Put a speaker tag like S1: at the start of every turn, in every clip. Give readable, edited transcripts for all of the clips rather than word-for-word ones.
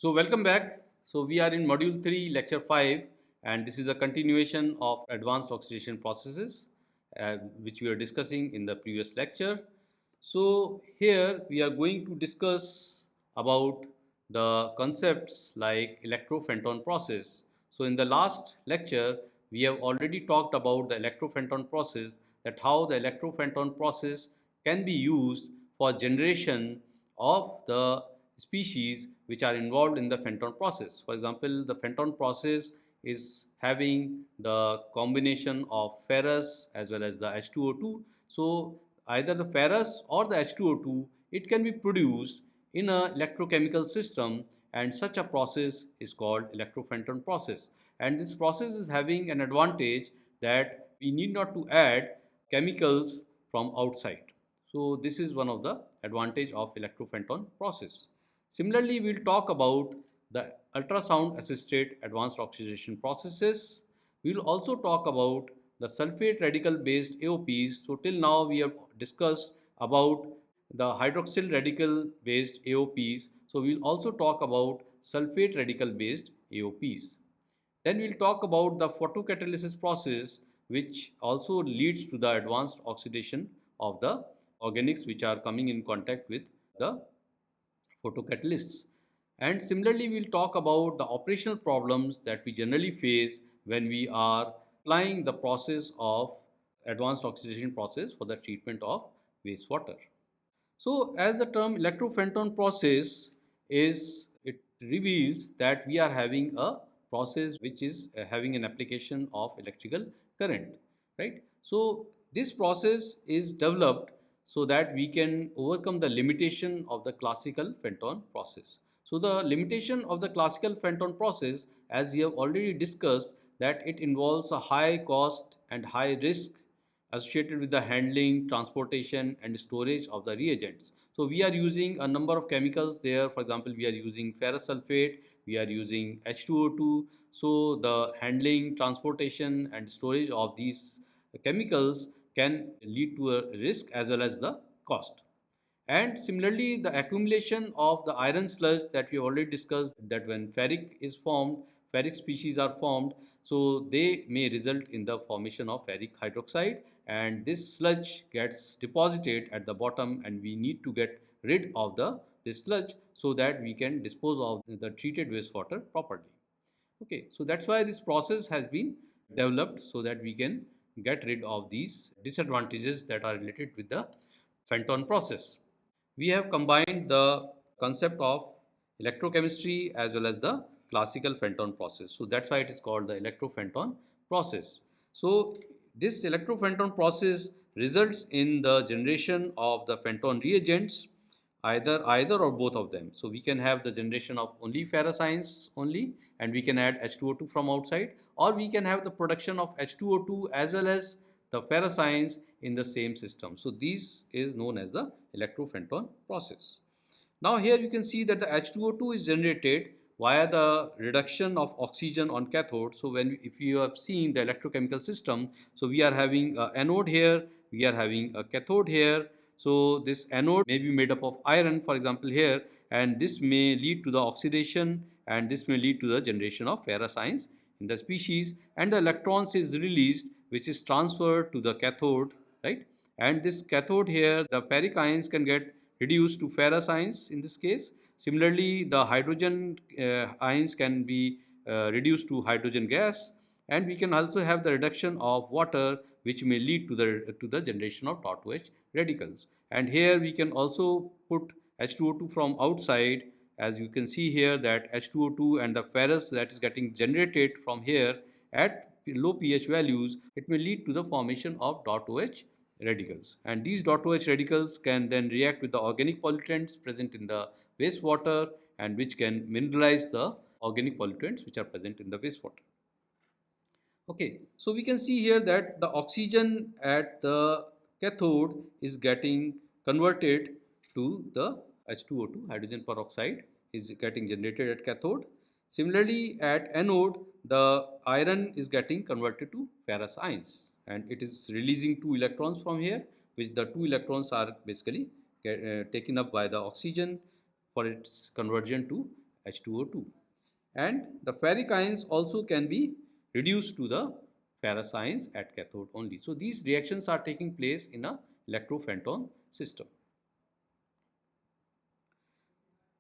S1: So welcome back. So we are in module 3 lecture 5 and this is a continuation of advanced oxidation processes which we were discussing in the previous lecture. So here we are going to discuss about the concepts like electrophoton process. So in the last lecture we have already talked about the electrophoton process, that how the electrophoton process can be used for generation of the species which are involved in the photon process. For example, the photon process is having the combination of ferrous as well as the H2O2. So either the ferrous or the H2O2, it can be produced in a electrochemical system, and such a process is called electrophoton process. And this process is having an advantage that we need not to add chemicals from outside. So this is one of the advantage of electrophoton process. Similarly, we will talk about the ultrasound assisted advanced oxidation processes. We will also talk about the sulfate radical based AOPs. So till now we have discussed about the hydroxyl radical based AOPs. So we will also talk about sulfate radical based AOPs. Then we'll talk about the photocatalysis process, which also leads to the advanced oxidation of the organics which are coming in contact with the photocatalysts. And similarly, we'll talk about the operational problems that we generally face when we are applying the process of advanced oxidation process for the treatment of wastewater. So as the term electrophoton process is, it reveals that we are having a process which is having an application of electrical current, right? So this process is developed so that we can overcome the limitation of the classical photon process. So the limitation of the classical photon process, as we have already discussed, that it involves a high cost and high risk associated with the handling, transportation and storage of the reagents. So we are using a number of chemicals there. For example, we are using ferrous sulfate, we are using H2O2. So the handling, transportation and storage of these chemicals can lead to a risk as well as the cost. And similarly, the accumulation of the iron sludge that we already discussed, that when ferric is formed, ferric species are formed, so they may result in the formation of ferric hydroxide, and this sludge gets deposited at the bottom and we need to get rid of this sludge so that we can dispose of the treated wastewater properly. Okay, so that's why this process has been developed so that we can get rid of these disadvantages that are related with the photon process. We have combined the concept of electrochemistry as well as the classical photon process. So that's why it is called the electrophoton process. So this electrophoton process results in the generation of the photon reagents, either or both of them. So we can have the generation of only ferrous ions only, and we can add H2O2 from outside, or we can have the production of H2O2 as well as the ferrous ions in the same system. So this is known as the electrophoton process. Now here you can see that the H2O2 is generated via the reduction of oxygen on cathode. So if you have seen the electrochemical system, so we are having an anode here, we are having a cathode here. So this anode may be made up of iron, for example here, and this may lead to the oxidation and this may lead to the generation of ferrous ions in the species, and the electrons is released which is transferred to the cathode, right? And this cathode here, the ferric ions can get reduced to ferrous ions in this case. Similarly, the hydrogen ions can be reduced to hydrogen gas, and we can also have the reduction of water which may lead to the generation of .2H radicals. And here we can also put H2O2 from outside. As you can see here that H2O2 and the ferrous that is getting generated from here at low pH values, it may lead to the formation of .2H radicals, and these .2H radicals can then react with the organic pollutants present in the wastewater, and which can mineralize the organic pollutants which are present in the wastewater. Okay, so we can see here that the oxygen at the cathode is getting converted to the H2O2, hydrogen peroxide is getting generated at cathode. Similarly, at anode, the iron is getting converted to ferrous ions, and it is releasing 2 electrons from here, which the 2 electrons are basically taken up by the oxygen for its conversion to H2O2. And the ferric ions also can be reduced to the ferrous ions at cathode only. So these reactions are taking place in a electrophantom system.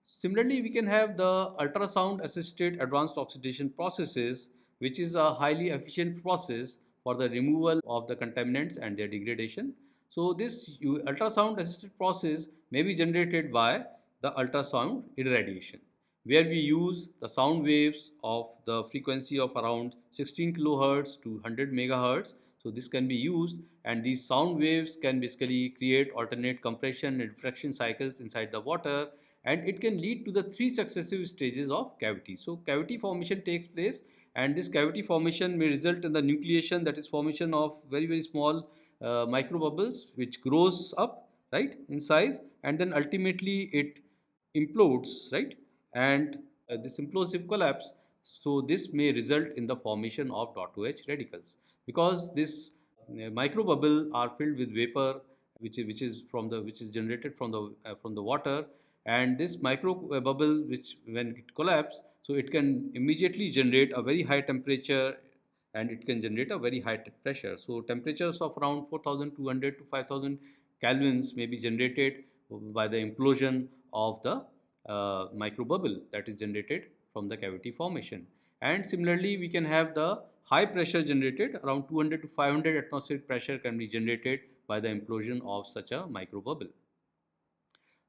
S1: Similarly, we can have the ultrasound assisted advanced oxidation processes, which is a highly efficient process for the removal of the contaminants and their degradation. So this ultrasound assisted process may be generated by the ultrasound irradiation, where we use the sound waves of the frequency of around 16 kilohertz to 100 megahertz. So this can be used, and these sound waves can basically create alternate compression and diffraction cycles inside the water, and it can lead to the three successive stages of cavity. So cavity formation takes place, and this cavity formation may result in the nucleation, that is formation of very small microbubbles which grows up, right, in size, and then ultimately it implodes, right, and this implosive collapse. So this may result in the formation of dot to H radicals, because this microbubble are filled with vapor, which is generated from the water, and this micro bubble, which when it collapses, so it can immediately generate a very high temperature, and it can generate a very high pressure. So temperatures of around 4200 to 5000 kelvins may be generated by the implosion of the microbubble that is generated from the cavity formation. And similarly, we can have the high pressure generated, around 200 to 500 atmospheric pressure can be generated by the implosion of such a microbubble.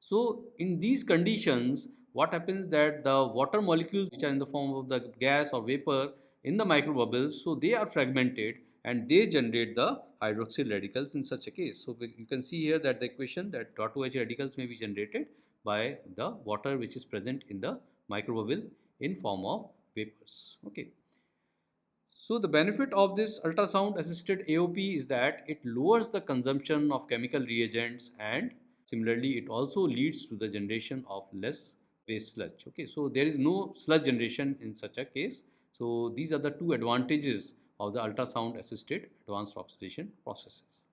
S1: So in these conditions, what happens that the water molecules which are in the form of the gas or vapor in the microbubbles, so they are fragmented and they generate the hydroxyl radicals in such a case. So you can see here that the equation that dot to H radicals may be generated by the water which is present in the microbubble in form of vapors. Okay. So the benefit of this ultrasound assisted AOP is that it lowers the consumption of chemical reagents, and similarly it also leads to the generation of less waste sludge. Okay, so there is no sludge generation in such a case. So these are the two advantages of the ultrasound assisted advanced oxidation processes.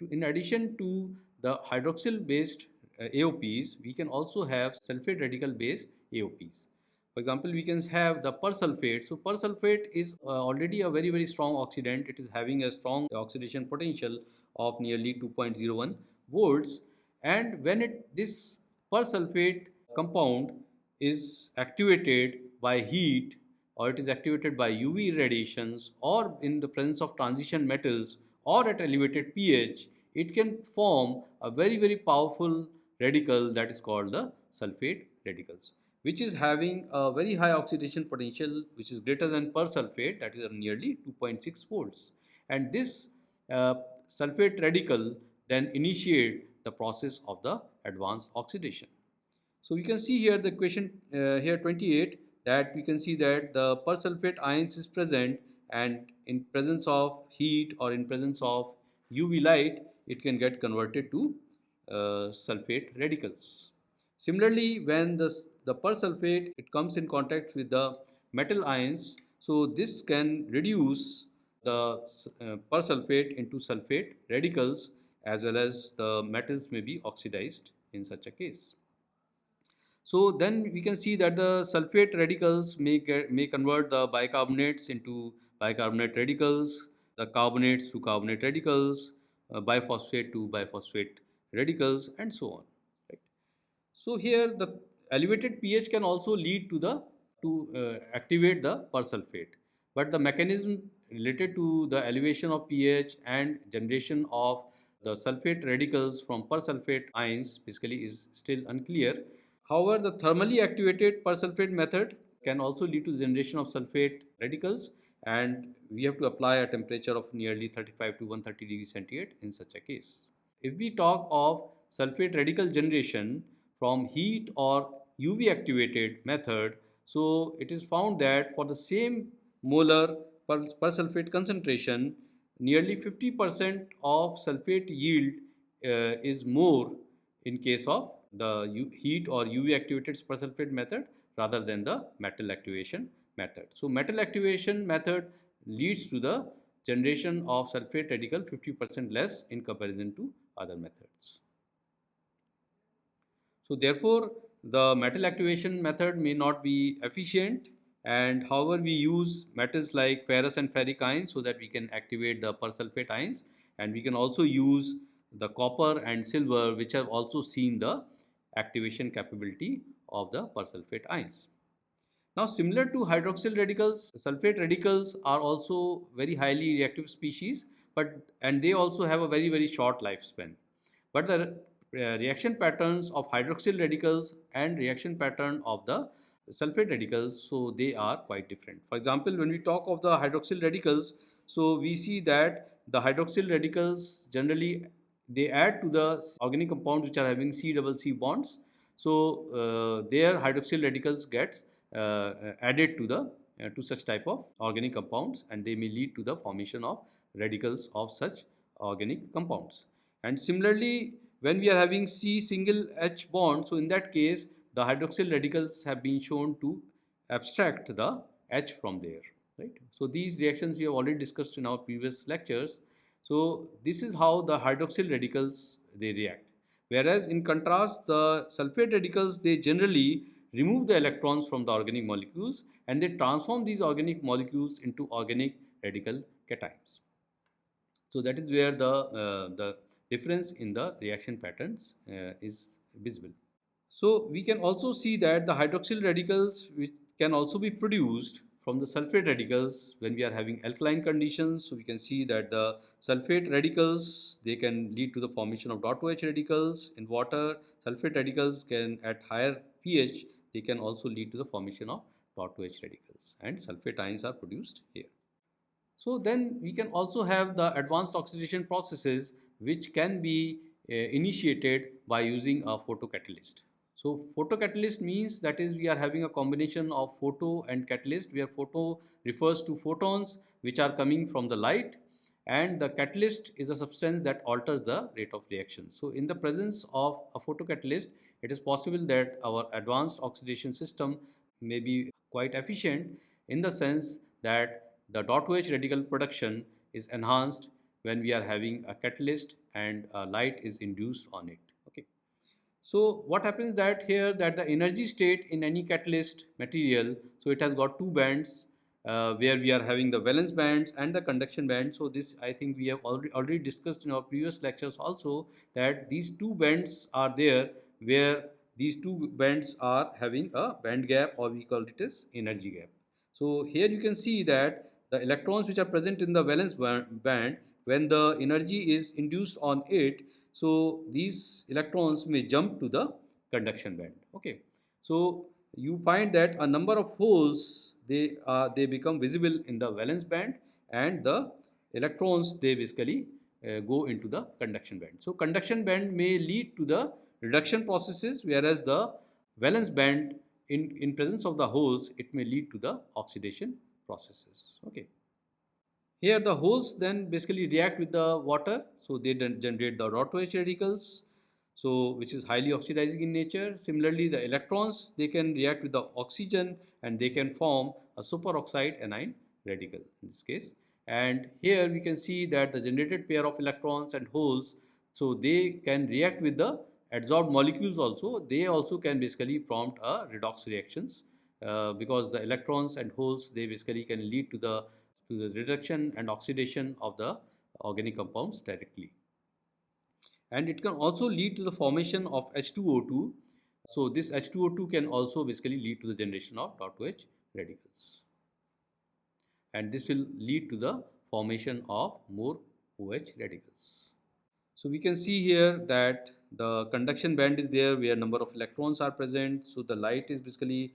S1: In addition to the hydroxyl based AOPs, we can also have sulfate radical based AOPs. For example, we can have the persulfate. So persulfate is already a very strong oxidant. It is having a strong oxidation potential of nearly 2.01 volts. And when this persulfate compound is activated by heat, or it is activated by UV radiations, or in the presence of transition metals, or at elevated pH, it can form a very powerful radical that is called the sulfate radicals, which is having a very high oxidation potential, which is greater than persulfate, that is nearly 2.6 volts. And this uh, sulfate radical then initiate the process of the advanced oxidation. So we can see here the equation here 28, that we can see that the persulfate ions is present, and in presence of heat or in presence of UV light, it can get converted to sulfate radicals. Similarly, when the persulfate it comes in contact with the metal ions, so this can reduce the persulfate into sulfate radicals, as well as the metals may be oxidized in such a case. So then we can see that the sulfate radicals may convert the bicarbonates into bicarbonate radicals, the carbonates to carbonate radicals, biphosphate to biphosphate radicals, and so on. Right? So here the elevated pH can also lead to the activate the persulfate, but the mechanism related to the elevation of pH and generation of the sulfate radicals from persulfate ions basically is still unclear. However, the thermally activated persulfate method can also lead to the generation of sulfate radicals, and we have to apply a temperature of nearly 35 to 130 degrees centigrade in such a case. If we talk of sulfate radical generation from heat or UV activated method, so it is found that for the same molar persulfate concentration, nearly 50% of sulfate yield is more in case of the heat or UV activated persulfate method rather than the metal activation method. So metal activation method leads to the generation of sulfate radical 50% less in comparison to other methods. So therefore, the metal activation method may not be efficient, and however we use metals like ferrous and ferric ions so that we can activate the persulfate ions, and we can also use the copper and silver which have also seen the activation capability of the persulfate ions. Now, similar to hydroxyl radicals, sulfate radicals are also very highly reactive species, and they also have a very short lifespan. But the reaction patterns of hydroxyl radicals and reaction pattern of the sulfate radicals, so they are quite different. For example, when we talk of the hydroxyl radicals, so we see that the hydroxyl radicals generally they add to the organic compounds which are having C double C bonds. So their hydroxyl radicals gets added to the to such type of organic compounds, and they may lead to the formation of radicals of such organic compounds. And similarly, when we are having C single H bond, so in that case the hydroxyl radicals have been shown to abstract the H from there, right? So these reactions we have already discussed in our previous lectures. So this is how the hydroxyl radicals they react. Whereas in contrast, the sulfate radicals they generally remove the electrons from the organic molecules, and they transform these organic molecules into organic radical cations. So that is where the difference in the reaction patterns is visible. So we can also see that the hydroxyl radicals which can also be produced from the sulfate radicals when we are having alkaline conditions. So we can see that the sulfate radicals they can lead to the formation of dot OH radicals in water. Sulfate radicals can at higher pH they can also lead to the formation of dot OH radicals, and sulfate ions are produced here. So then we can also have the advanced oxidation processes which can be initiated by using a photocatalyst. So photocatalyst means that is we are having a combination of photo and catalyst, where photo refers to photons which are coming from the light, and the catalyst is a substance that alters the rate of reaction. So in the presence of a photocatalyst, it is possible that our advanced oxidation system may be quite efficient in the sense that the dot OH radical production is enhanced when we are having a catalyst and a light is induced on it. Okay. So what happens that here that the energy state in any catalyst material, so it has got two bands where we are having the valence bands and the conduction band. So this I think we have already discussed in our previous lectures also, that these two bands are there where these two bands are having a band gap, or we call it as energy gap. So here you can see that the electrons which are present in the valence band, when the energy is induced on it, so these electrons may jump to the conduction band. Okay. So you find that a number of holes they become visible in the valence band, and the electrons they basically go into the conduction band. So conduction band may lead to the reduction processes, whereas the valence band in presence of the holes it may lead to the oxidation processes. Okay. Here the holes then basically react with the water, so they then generate the dot OH radicals, so which is highly oxidizing in nature. Similarly, the electrons they can react with the oxygen and they can form a superoxide anion radical in this case. And here we can see that the generated pair of electrons and holes, so they can react with the adsorbed molecules also. They also can basically prompt a redox reactions because the electrons and holes they basically can lead to the reduction and oxidation of the organic compounds directly. And it can also lead to the formation of H2O2. So this H2O2 can also basically lead to the generation of dot OH radicals. And this will lead to the formation of more OH radicals. So we can see here that the conduction band is there where number of electrons are present. So the light is basically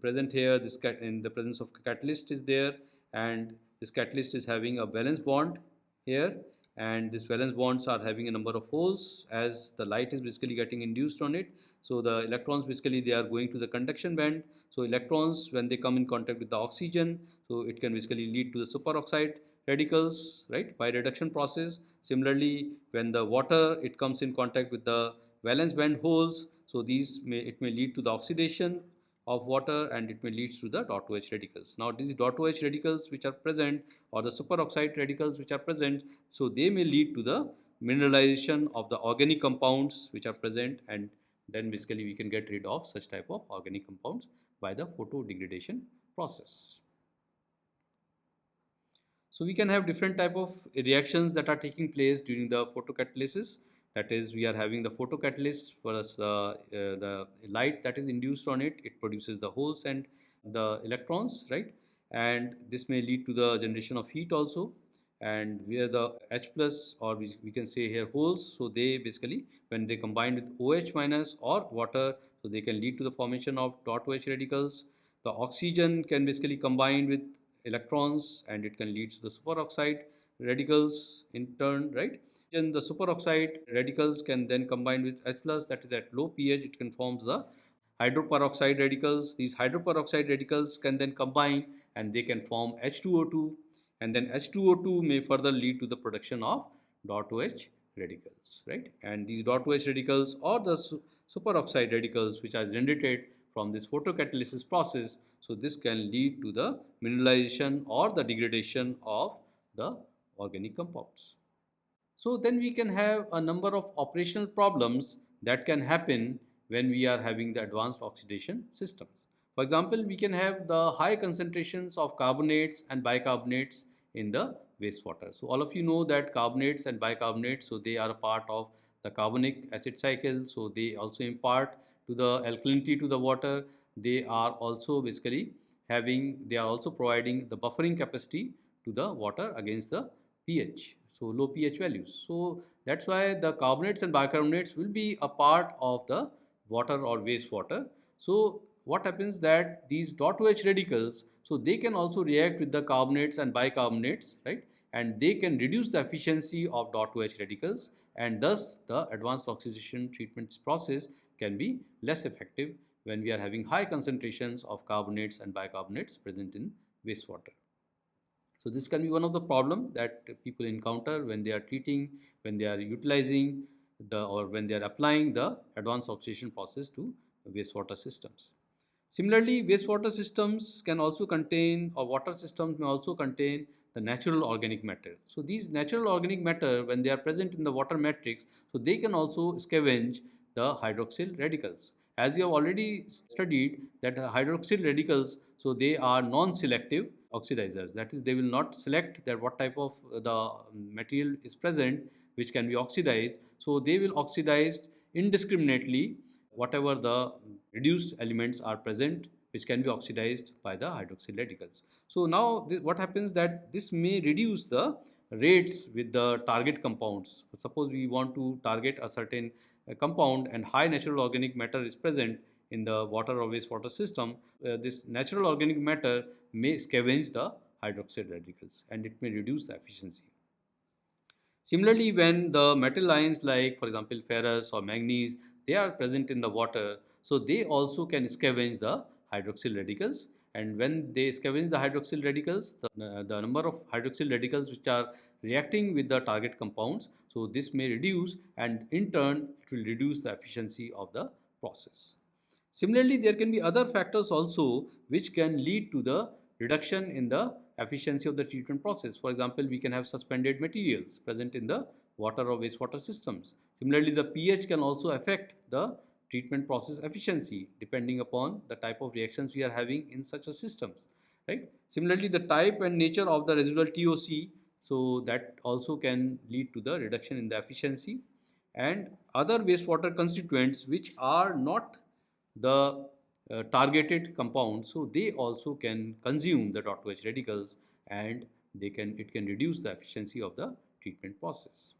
S1: present here. This in the presence of catalyst is there, and this catalyst is having a valence bond here, and these valence bonds are having a number of holes as the light is basically getting induced on it. So the electrons basically they are going to the conduction band. So electrons when they come in contact with the oxygen, so it can basically lead to the superoxide radicals, right, by reduction process. Similarly, when the water it comes in contact with the valence band holes, so these it may lead to the oxidation of water, and it may lead to the dot OH radicals. Now these dot OH radicals which are present, or the superoxide radicals which are present, so they may lead to the mineralization of the organic compounds which are present, and then basically we can get rid of such type of organic compounds by the photo degradation process. So we can have different type of reactions that are taking place during the photocatalysis. That is, we are having the photocatalyst for us, the light that is induced on it. It produces the holes and the electrons, right? And this may lead to the generation of heat also. And where the H plus, or we can say here holes, so they basically, when they combine with OH minus or water, so they can lead to the formation of dot OH radicals. The oxygen can basically combine with electrons and it can lead to the superoxide radicals in turn, right? Then the superoxide radicals can then combine with H plus, that is at low pH, it can form the hydroperoxide radicals. These hydroperoxide radicals can then combine and they can form H2O2, and then H2O2 may further lead to the production of dot OH radicals, right? And these dot OH radicals or the superoxide radicals which are generated from this photocatalysis process, so this can lead to the mineralization or the degradation of the organic compounds. So then we can have a number of operational problems that can happen when we are having the advanced oxidation systems. For example, we can have the high concentrations of carbonates and bicarbonates in the wastewater. So all of you know that carbonates and bicarbonates, so they are a part of the carbonic acid cycle. So they also impart to the alkalinity to the water. They are also basically they are also providing the buffering capacity to the water against the pH, so low pH values. So that's why the carbonates and bicarbonates will be a part of the water or wastewater. So what happens that these dot OH radicals, so they can also react with the carbonates and bicarbonates, right? And they can reduce the efficiency of dot OH radicals, and thus the advanced oxidation treatment process can be less effective when we are having high concentrations of carbonates and bicarbonates present in wastewater. So this can be one of the problem that people encounter when they are treating, when they are utilizing or when they are applying the advanced oxidation process to wastewater systems. Similarly, wastewater systems can also contain, or water systems may also contain the natural organic matter. So these natural organic matter, when they are present in the water matrix, so they can also scavenge the hydroxyl radicals. As we have already studied that hydroxyl radicals, so they are non-selective oxidizers. That is, they will not select that what type of the material is present which can be oxidized. So they will oxidize indiscriminately whatever the reduced elements are present which can be oxidized by the hydroxyl radicals. So now what happens that this may reduce the rates with the target compounds. Suppose we want to target a certain compound and high natural organic matter is present in the water or wastewater system, this natural organic matter may scavenge the hydroxyl radicals and it may reduce the efficiency. Similarly, when the metal ions like, for example, ferrous or manganese, they are present in the water, so they also can scavenge the hydroxyl radicals. And when they scavenge the hydroxyl radicals, the number of hydroxyl radicals which are reacting with the target compounds, so this may reduce, and in turn, it will reduce the efficiency of the process. Similarly, there can be other factors also which can lead to the reduction in the efficiency of the treatment process. For example, we can have suspended materials present in the water or wastewater systems. Similarly, the pH can also affect the treatment process efficiency depending upon the type of reactions we are having in such a systems, right? Similarly, the type and nature of the residual TOC, so that also can lead to the reduction in the efficiency, and other wastewater constituents which are not the targeted compounds, so they also can consume the dot OH radicals and it can reduce the efficiency of the treatment process.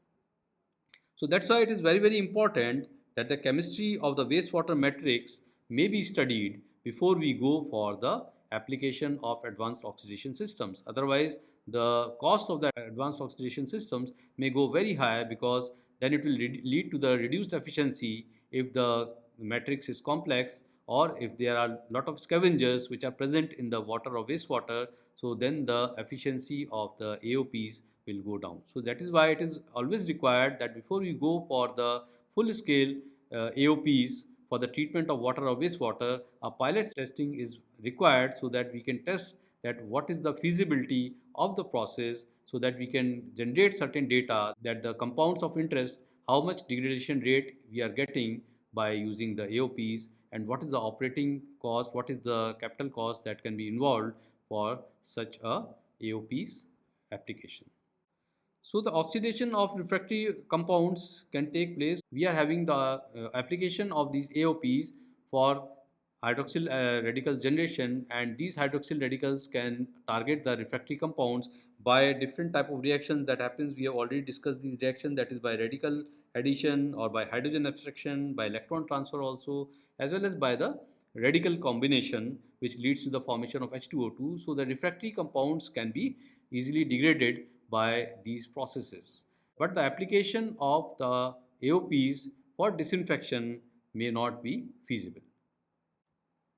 S1: So that's why it is very, very important that the chemistry of the wastewater matrix may be studied before we go for the application of advanced oxidation systems. Otherwise, the cost of the advanced oxidation systems may go very high, because then it will lead to the reduced efficiency if the matrix is complex, or if there are a lot of scavengers which are present in the water or wastewater, so then the efficiency of the AOPs will go down. So that is why it is always required that before we go for the full scale AOPs for the treatment of water or wastewater, a pilot testing is required so that we can test that what is the feasibility of the process, so that we can generate certain data that the compounds of interest, how much degradation rate we are getting by using the AOPs, and what is the operating cost, what is the capital cost that can be involved for such a AOPs application. So the oxidation of refractory compounds can take place. We are having the application of these AOPs for hydroxyl radical generation, and these hydroxyl radicals can target the refractory compounds by different type of reactions that happens. We have already discussed these reactions, that is by radical addition or by hydrogen abstraction, by electron transfer also, as well as by the radical combination which leads to the formation of H2O2. So the refractory compounds can be easily degraded by these processes. But the application of the AOPs for disinfection may not be feasible.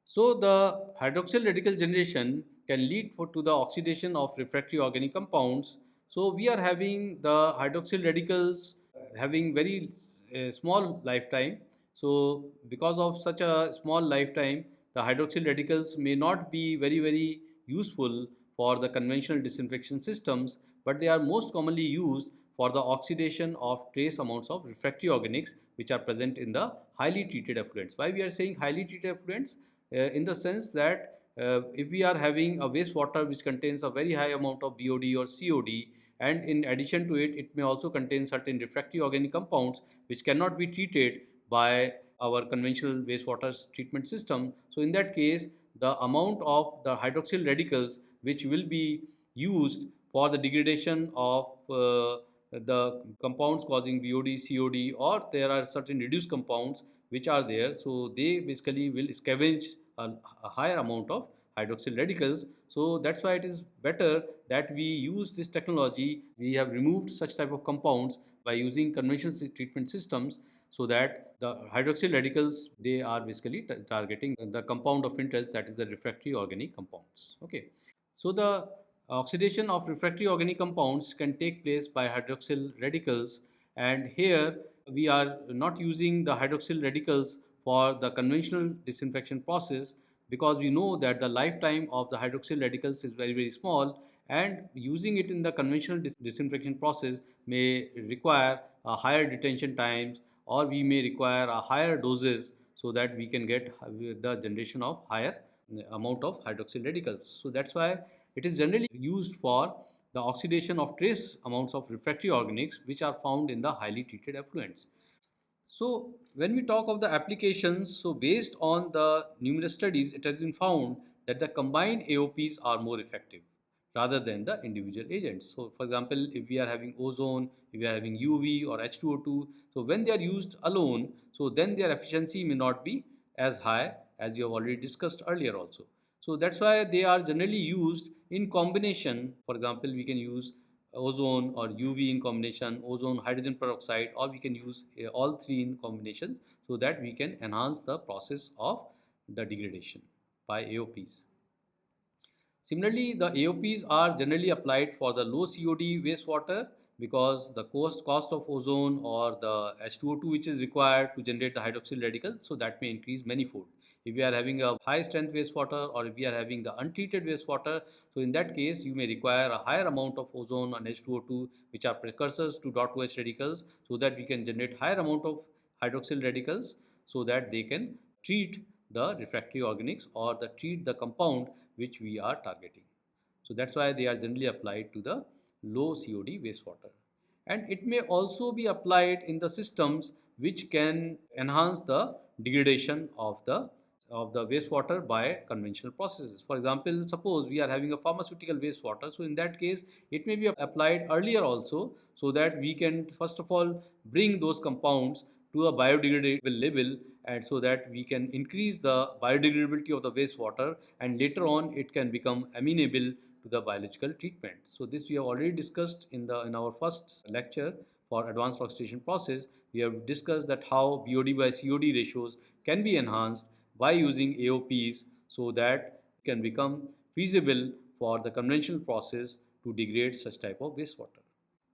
S1: So the hydroxyl radical generation can lead to the oxidation of refractory organic compounds. So we are having the hydroxyl radicals having very small lifetime. So because of such a small lifetime, the hydroxyl radicals may not be very useful for the conventional disinfection systems, but they are most commonly used for the oxidation of trace amounts of refractory organics which are present in the highly treated effluents. Why we are saying highly treated effluents? In the sense that if we are having a wastewater which contains a very high amount of BOD or COD, and in addition to it, it may also contain certain refractory organic compounds which cannot be treated by our conventional wastewater treatment system. So in that case, the amount of the hydroxyl radicals which will be used for the degradation of the compounds causing BOD, COD, or there are certain reduced compounds which are there. So they basically will scavenge a higher amount of hydroxyl radicals. So that's why it is better that we use this technology. We have removed such type of compounds by using conventional treatment systems, so that the hydroxyl radicals, they are basically targeting the compound of interest, that is the refractory organic compounds. Okay. So the oxidation of refractory organic compounds can take place by hydroxyl radicals, and here we are not using the hydroxyl radicals for the conventional disinfection process, because we know that the lifetime of the hydroxyl radicals is very small, and using it in the conventional disinfection process may require a higher detention times, or we may require a higher doses, so that we can get the generation of higher amount of hydroxyl radicals. So that's why it is generally used for the oxidation of trace amounts of refractory organics which are found in the highly treated effluents. So when we talk of the applications, so based on the numerous studies, it has been found that the combined AOPs are more effective rather than the individual agents. So for example, if we are having ozone, if we are having UV or H2O2, so when they are used alone, so then their efficiency may not be as high, as you have already discussed earlier also. So that's why they are generally used in combination. For example, we can use ozone or UV in combination, ozone, hydrogen peroxide, or we can use all three in combinations, so that we can enhance the process of the degradation by AOPs. Similarly, the AOPs are generally applied for the low COD wastewater, because the cost of ozone or the H2O2 which is required to generate the hydroxyl radicals, so that may increase manifold. If we are having a high strength wastewater, or if we are having the untreated wastewater, so in that case you may require a higher amount of ozone and H2O2 which are precursors to .2H radicals, so that we can generate higher amount of hydroxyl radicals, so that they can treat the refractory organics or treat the compound which we are targeting. So that's why they are generally applied to the low COD wastewater. And it may also be applied in the systems which can enhance the degradation of the wastewater by conventional processes. For example, suppose we are having a pharmaceutical wastewater, so in that case it may be applied earlier also, so that we can first of all bring those compounds to a biodegradable level, and so that we can increase the biodegradability of the wastewater, and later on it can become amenable to the biological treatment. So this we have already discussed in our first lecture for advanced oxidation process. We have discussed that how BOD by COD ratios can be enhanced by using AOPs, so that it can become feasible for the conventional process to degrade such type of wastewater.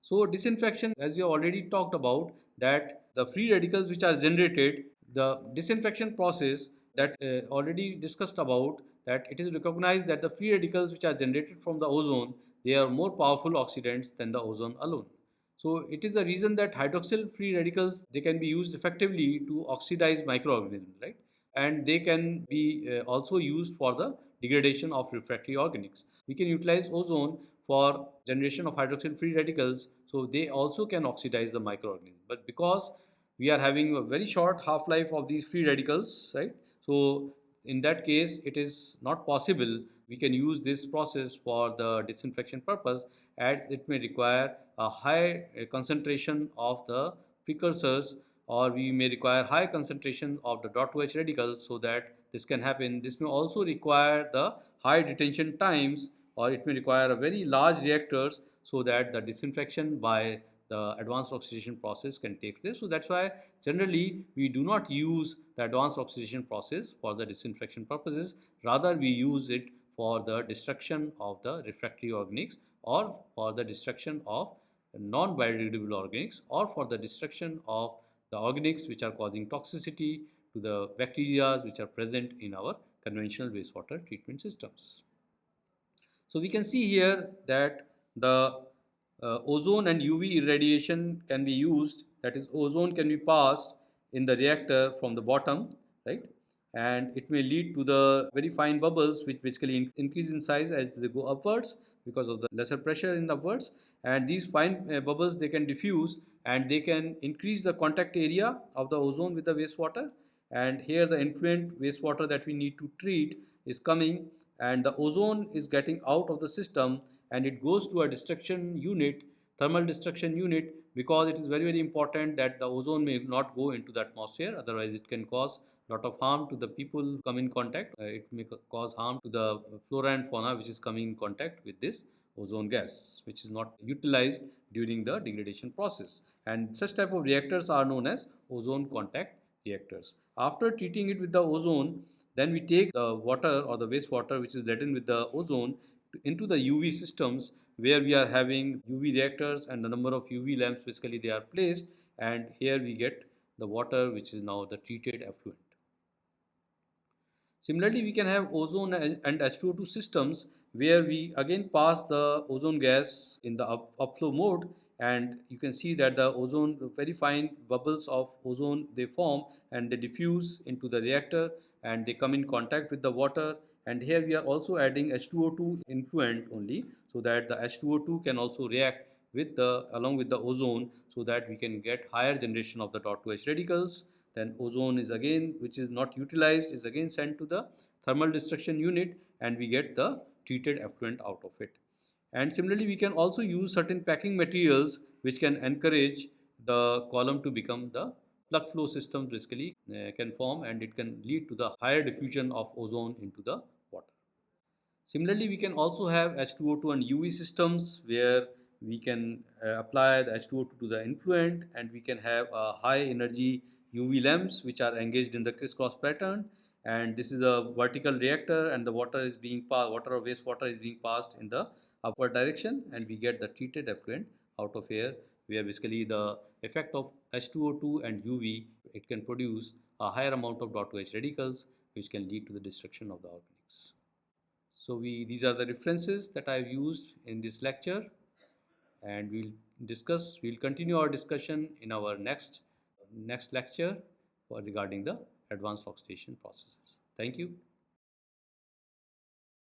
S1: So disinfection, as we have already talked about, that the free radicals which are generated, the disinfection process that already discussed about, that it is recognized that the free radicals which are generated from the ozone, they are more powerful oxidants than the ozone alone. So it is the reason that hydroxyl free radicals, they can be used effectively to oxidize microorganisms, right? And they can be also used for the degradation of refractory organics. We can utilize ozone for generation of hydroxyl free radicals, so they also can oxidize the microorganisms. But because we are having a very short half life of these free radicals, right? So in that case, it is not possible we can use this process for the disinfection purpose, as it may require a high concentration of the precursors, or we may require high concentration of the dot OH radicals. So that this can happen, this may also require the high detention times, or it may require a very large reactors, so that the disinfection by the advanced oxidation process can take place. So that's why generally we do not use the advanced oxidation process for the disinfection purposes. Rather, we use it for the destruction of the refractory organics, or for the destruction of non-biodegradable organics, or for the destruction of the organics which are causing toxicity to the bacteria which are present in our conventional wastewater treatment systems. So we can see here that the ozone and UV irradiation can be used. That is, ozone can be passed in the reactor from the bottom, right? And it may lead to the very fine bubbles, which basically increase in size as they go upwards because of the lesser pressure in the upwards. And these fine bubbles, they can diffuse, and they can increase the contact area of the ozone with the wastewater. And here the influent wastewater that we need to treat is coming, and the ozone is getting out of the system, and it goes to a destruction unit, thermal destruction unit, because it is very, very important that the ozone may not go into the atmosphere. Otherwise it can cause a lot of harm to the people who come in contact. It may cause harm to the flora and fauna which is coming in contact with this ozone gas, which is not utilized during the degradation process. And such type of reactors are known as ozone contact reactors. After treating it with the ozone, then we take the water or the wastewater which is laden with the ozone into the UV systems, where we are having UV reactors, and the number of UV lamps basically they are placed, and here we get the water which is now the treated effluent. Similarly, we can have ozone and H2O2 systems, where we again pass the ozone gas in the upflow mode, and you can see that the ozone, very fine bubbles of ozone, they form and they diffuse into the reactor, and they come in contact with the water. And here we are also adding H2O2 influent only, so that the H2O2 can also react with the along with the ozone, so that we can get higher generation of the dot OH radicals. Then ozone is again, which is not utilized, is again sent to the thermal destruction unit, and we get the treated effluent out of it. And similarly, we can also use certain packing materials which can encourage the column to become the plug flow systems basically can form, and it can lead to the higher diffusion of ozone into the water. Similarly, we can also have H2O2 and UV systems, where we can apply the H2O2 to the influent, and we can have high energy UV lamps which are engaged in the crisscross pattern. And this is a vertical reactor, and the water is being passed, water or wastewater is being passed in the upward direction, and we get the treated effluent out of here, where basically the effect of H2O2 and UV, it can produce a higher amount of dot OH radicals, which can lead to the destruction of the organics. So these are the references that I've used in this lecture, and we'll continue our discussion in our next lecture regarding the advanced oxidation processes. Thank you.